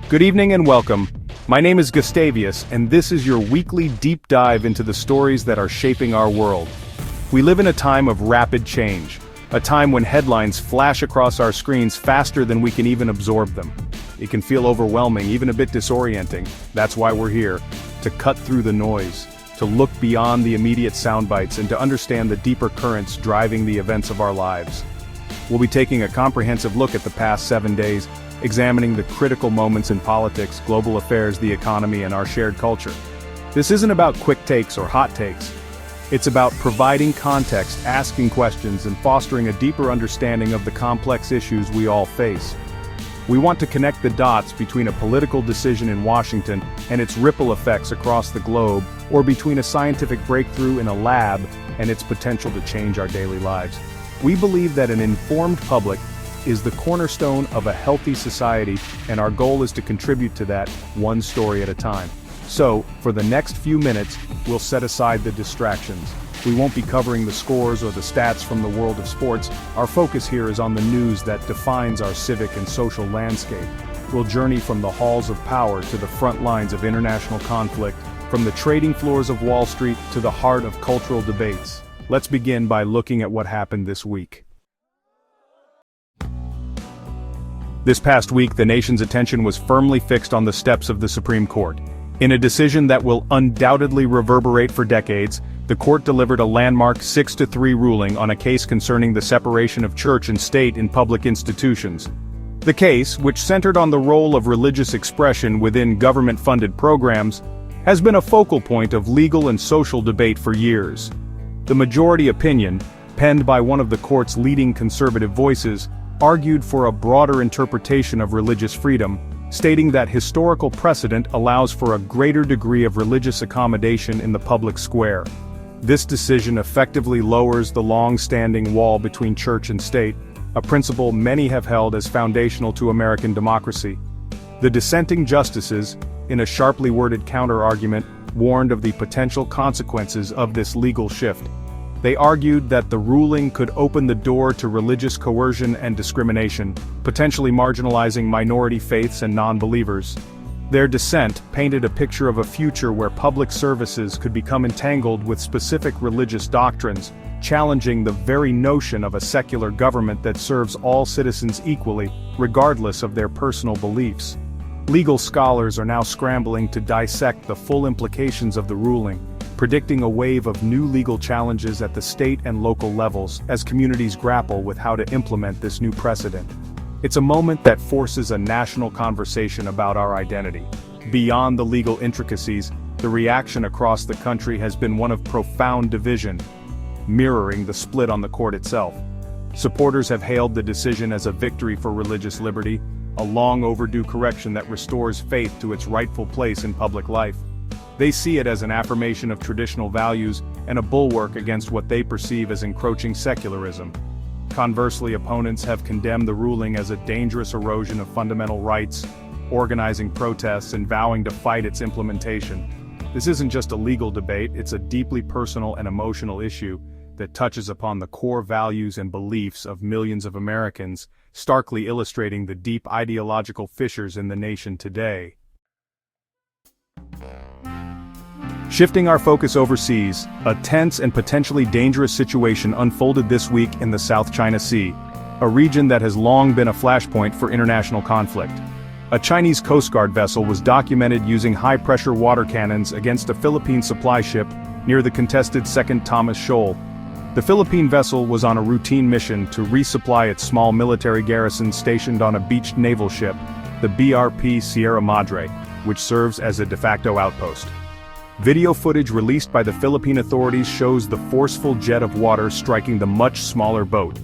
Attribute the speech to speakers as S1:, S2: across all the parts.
S1: Good evening and welcome. My name is Gustavius, and this is your weekly deep dive into the stories that are shaping our world. We live in a time of rapid change, a time when headlines flash across our screens faster than we can even absorb them. It can feel overwhelming, even a bit disorienting. That's why we're here, to cut through the noise, to look beyond the immediate sound bites and to understand the deeper currents driving the events of our lives. We'll be taking a comprehensive look at the past 7 days, examining the critical moments in politics, global affairs, the economy, and our shared culture. This isn't about quick takes or hot takes. It's about providing context, asking questions, and fostering a deeper understanding of the complex issues we all face. We want to connect the dots between a political decision in Washington and its ripple effects across the globe, or between a scientific breakthrough in a lab and its potential to change our daily lives. We believe that an informed public is the cornerstone of a healthy society, and our goal is to contribute to that, one story at a time. So, for the next few minutes, we'll set aside the distractions. We won't be covering the scores or the stats from the world of sports. Our focus here is on the news that defines our civic and social landscape. We'll journey from the halls of power to the front lines of international conflict, from the trading floors of Wall Street to the heart of cultural debates. Let's begin by looking at what happened this week. This past week, the nation's attention was firmly fixed on the steps of the Supreme Court. In a decision that will undoubtedly reverberate for decades, the court delivered a landmark 6-3 ruling on a case concerning the separation of church and state in public institutions. The case, which centered on the role of religious expression within government-funded programs, has been a focal point of legal and social debate for years. The majority opinion, penned by one of the court's leading conservative voices, argued for a broader interpretation of religious freedom, stating that historical precedent allows for a greater degree of religious accommodation in the public square. This decision effectively lowers the long-standing wall between church and state, a principle many have held as foundational to American democracy. The dissenting justices, in a sharply worded counter-argument, warned of the potential consequences of this legal shift. They argued that the ruling could open the door to religious coercion and discrimination, potentially marginalizing minority faiths and non-believers. Their dissent painted a picture of a future where public services could become entangled with specific religious doctrines, challenging the very notion of a secular government that serves all citizens equally, regardless of their personal beliefs. Legal scholars are now scrambling to dissect the full implications of the ruling, predicting a wave of new legal challenges at the state and local levels as communities grapple with how to implement this new precedent. It's a moment that forces a national conversation about our identity. Beyond the legal intricacies, the reaction across the country has been one of profound division, mirroring the split on the court itself. Supporters have hailed the decision as a victory for religious liberty, a long overdue correction that restores faith to its rightful place in public life. They see it as an affirmation of traditional values and a bulwark against what they perceive as encroaching secularism. Conversely, opponents have condemned the ruling as a dangerous erosion of fundamental rights, organizing protests and vowing to fight its implementation. This isn't just a legal debate, it's a deeply personal and emotional issue that touches upon the core values and beliefs of millions of Americans, starkly illustrating the deep ideological fissures in the nation today. Shifting our focus overseas, a tense and potentially dangerous situation unfolded this week in the South China Sea, a region that has long been a flashpoint for international conflict. A Chinese Coast Guard vessel was documented using high-pressure water cannons against a Philippine supply ship near the contested Second Thomas Shoal. The Philippine vessel was on a routine mission to resupply its small military garrison stationed on a beached naval ship, the BRP Sierra Madre, which serves as a de facto outpost. Video footage released by the Philippine authorities shows the forceful jet of water striking the much smaller boat,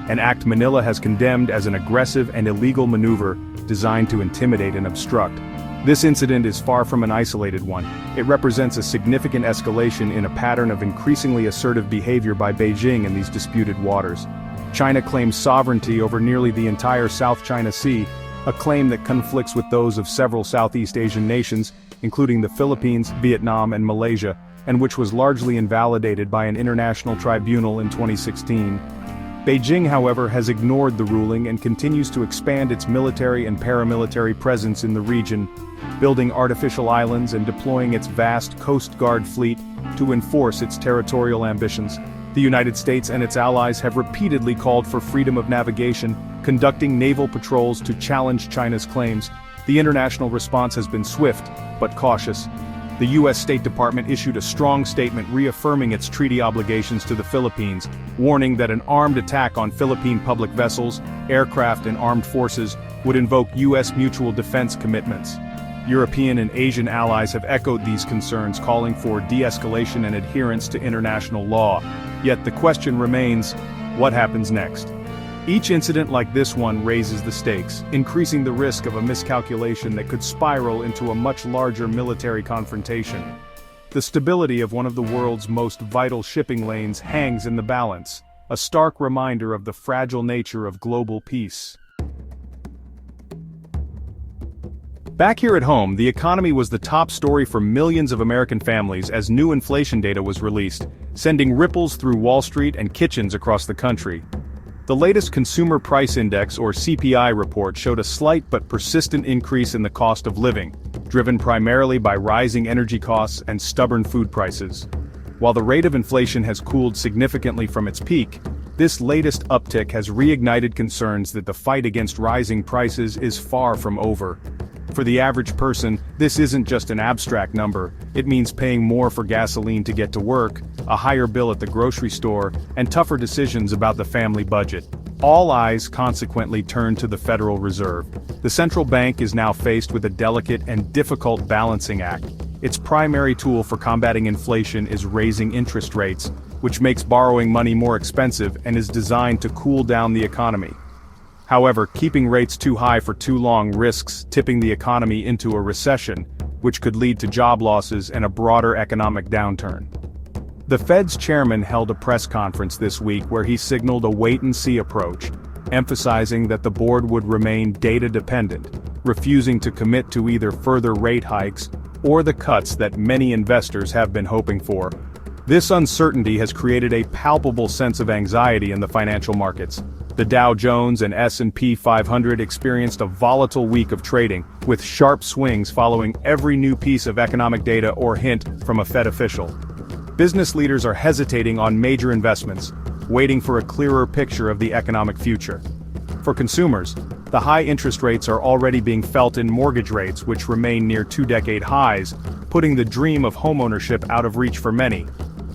S1: an act Manila has condemned as an aggressive and illegal maneuver designed to intimidate and obstruct. This incident is far from an isolated one. It represents a significant escalation in a pattern of increasingly assertive behavior by Beijing in these disputed waters. China claims sovereignty over nearly the entire South China Sea, a claim that conflicts with those of several Southeast Asian nations, including the Philippines, Vietnam, and Malaysia, and which was largely invalidated by an international tribunal in 2016. Beijing, however, has ignored the ruling and continues to expand its military and paramilitary presence in the region, building artificial islands and deploying its vast Coast Guard fleet to enforce its territorial ambitions. The United States and its allies have repeatedly called for freedom of navigation, conducting naval patrols to challenge China's claims. The international response has been swift, but cautious. The U.S. State Department issued a strong statement reaffirming its treaty obligations to the Philippines, warning that an armed attack on Philippine public vessels, aircraft and armed forces would invoke U.S. mutual defense commitments. European and Asian allies have echoed these concerns, calling for de-escalation and adherence to international law. Yet the question remains, what happens next? Each incident like this one raises the stakes, increasing the risk of a miscalculation that could spiral into a much larger military confrontation. The stability of one of the world's most vital shipping lanes hangs in the balance, a stark reminder of the fragile nature of global peace. Back here at home, the economy was the top story for millions of American families as new inflation data was released, sending ripples through Wall Street and kitchens across the country. The latest Consumer Price Index, or CPI report, showed a slight but persistent increase in the cost of living, driven primarily by rising energy costs and stubborn food prices. While the rate of inflation has cooled significantly from its peak, this latest uptick has reignited concerns that the fight against rising prices is far from over. For the average person, this isn't just an abstract number. It means paying more for gasoline to get to work, a higher bill at the grocery store, and tougher decisions about the family budget. All eyes consequently turn to the Federal Reserve. The central bank is now faced with a delicate and difficult balancing act. Its primary tool for combating inflation is raising interest rates, which makes borrowing money more expensive and is designed to cool down the economy. However, keeping rates too high for too long risks tipping the economy into a recession, which could lead to job losses and a broader economic downturn. The Fed's chairman held a press conference this week where he signaled a wait-and-see approach, emphasizing that the board would remain data-dependent, refusing to commit to either further rate hikes or the cuts that many investors have been hoping for. This uncertainty has created a palpable sense of anxiety in the financial markets. The Dow Jones and S&P 500 experienced a volatile week of trading, with sharp swings following every new piece of economic data or hint from a Fed official. Business leaders are hesitating on major investments, waiting for a clearer picture of the economic future. For consumers, the high interest rates are already being felt in mortgage rates, which remain near two-decade highs, putting the dream of homeownership out of reach for many.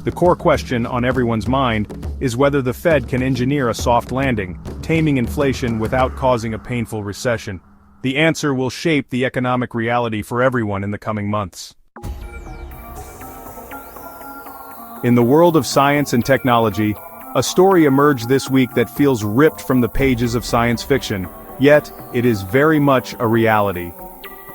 S1: The core question on everyone's mind is whether the Fed can engineer a soft landing, taming inflation without causing a painful recession. The answer will shape the economic reality for everyone in the coming months. In the world of science and technology, a story emerged this week that feels ripped from the pages of science fiction, yet it is very much a reality.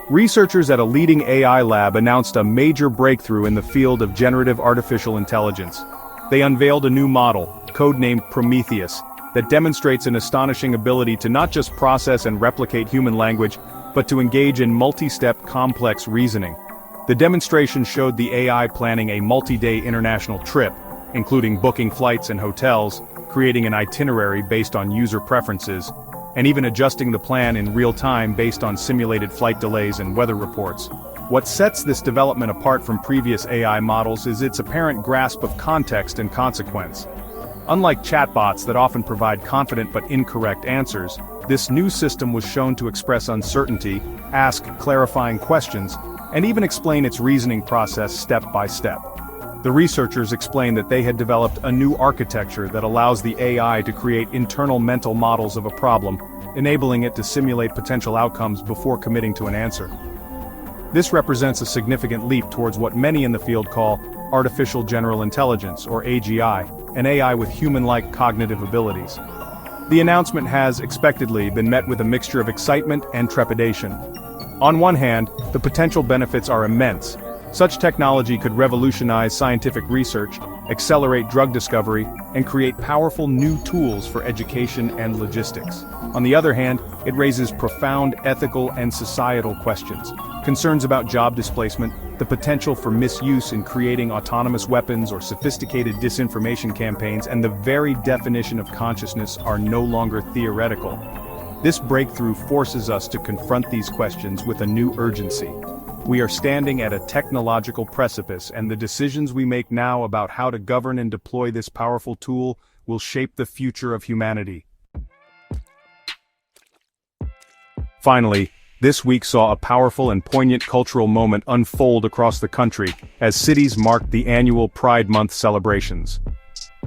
S1: Researchers at a leading AI lab announced a major breakthrough in the field of generative artificial intelligence. They unveiled a new model, codenamed Prometheus, that demonstrates an astonishing ability to not just process and replicate human language, but to engage in multi-step complex reasoning. The demonstration showed the AI planning a multi-day international trip, including booking flights and hotels, creating an itinerary based on user preferences, and even adjusting the plan in real time based on simulated flight delays and weather reports. What sets this development apart from previous AI models is its apparent grasp of context and consequence. Unlike chatbots that often provide confident but incorrect answers, this new system was shown to express uncertainty, ask clarifying questions, and even explain its reasoning process step by step. The researchers explained that they had developed a new architecture that allows the AI to create internal mental models of a problem, enabling it to simulate potential outcomes before committing to an answer. This represents a significant leap towards what many in the field call artificial general intelligence, or AGI, an AI with human-like cognitive abilities. The announcement has, expectedly, been met with a mixture of excitement and trepidation. On one hand, the potential benefits are immense. Such technology could revolutionize scientific research, accelerate drug discovery, and create powerful new tools for education and logistics. On the other hand, it raises profound ethical and societal questions. Concerns about job displacement, the potential for misuse in creating autonomous weapons or sophisticated disinformation campaigns, and the very definition of consciousness are no longer theoretical. This breakthrough forces us to confront these questions with a new urgency. We are standing at a technological precipice, and the decisions we make now about how to govern and deploy this powerful tool will shape the future of humanity. Finally, this week saw a powerful and poignant cultural moment unfold across the country as cities marked the annual Pride Month celebrations.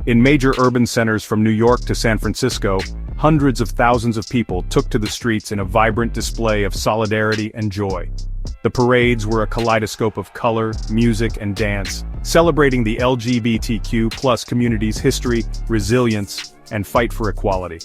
S1: In major urban centers from New York to San Francisco, hundreds of thousands of people took to the streets in a vibrant display of solidarity and joy. The parades were a kaleidoscope of color, music, and dance, celebrating the LGBTQ+ community's history, resilience, and fight for equality.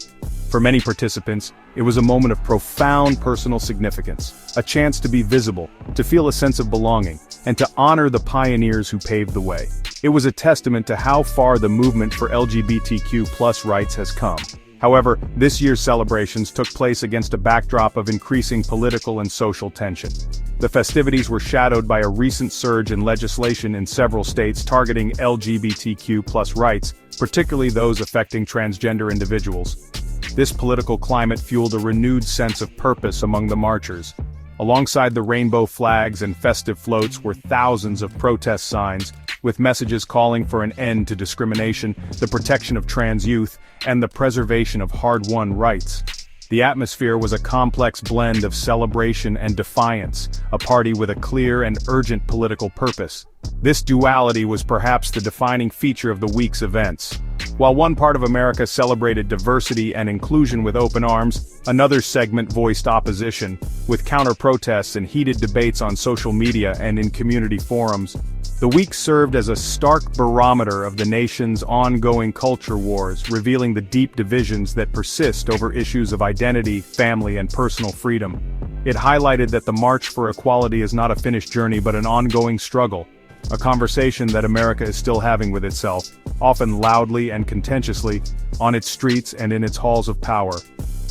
S1: For many participants, it was a moment of profound personal significance, a chance to be visible, to feel a sense of belonging, and to honor the pioneers who paved the way. It was a testament to how far the movement for LGBTQ+ rights has come. However, this year's celebrations took place against a backdrop of increasing political and social tension. The festivities were shadowed by a recent surge in legislation in several states targeting LGBTQ+ rights, particularly those affecting transgender individuals. This political climate fueled a renewed sense of purpose among the marchers. Alongside the rainbow flags and festive floats were thousands of protest signs, with messages calling for an end to discrimination, the protection of trans youth, and the preservation of hard-won rights. The atmosphere was a complex blend of celebration and defiance, a party with a clear and urgent political purpose. This duality was perhaps the defining feature of the week's events. While one part of America celebrated diversity and inclusion with open arms, another segment voiced opposition, with counter-protests and heated debates on social media and in community forums. The week served as a stark barometer of the nation's ongoing culture wars, revealing the deep divisions that persist over issues of identity, family, and personal freedom. It highlighted that the march for equality is not a finished journey but an ongoing struggle, a conversation that America is still having with itself, often loudly and contentiously, on its streets and in its halls of power.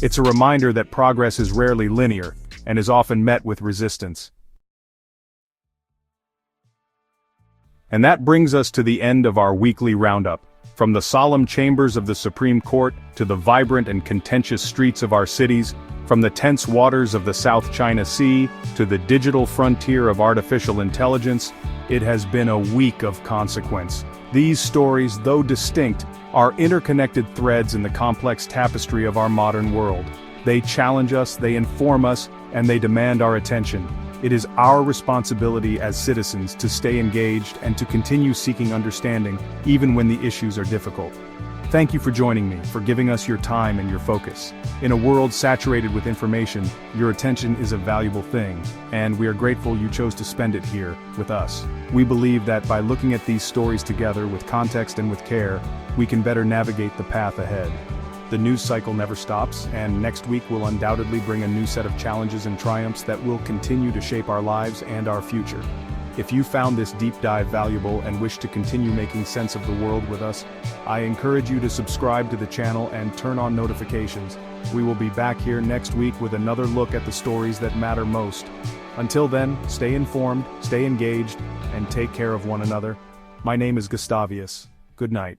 S1: It's a reminder that progress is rarely linear, and is often met with resistance. And that brings us to the end of our weekly roundup. From the solemn chambers of the Supreme Court, to the vibrant and contentious streets of our cities, from the tense waters of the South China Sea, to the digital frontier of artificial intelligence, it has been a week of consequence. These stories, though distinct, are interconnected threads in the complex tapestry of our modern world. They challenge us, they inform us, and they demand our attention. It is our responsibility as citizens to stay engaged and to continue seeking understanding, even when the issues are difficult. Thank you for joining me, for giving us your time and your focus. In a world saturated with information, your attention is a valuable thing, and we are grateful you chose to spend it here, with us. We believe that by looking at these stories together with context and with care, we can better navigate the path ahead. The news cycle never stops, and next week will undoubtedly bring a new set of challenges and triumphs that will continue to shape our lives and our future. If you found this deep dive valuable and wish to continue making sense of the world with us, I encourage you to subscribe to the channel and turn on notifications. We will be back here next week with another look at the stories that matter most. Until then, stay informed, stay engaged, and take care of one another. My name is Gustavius. Good night.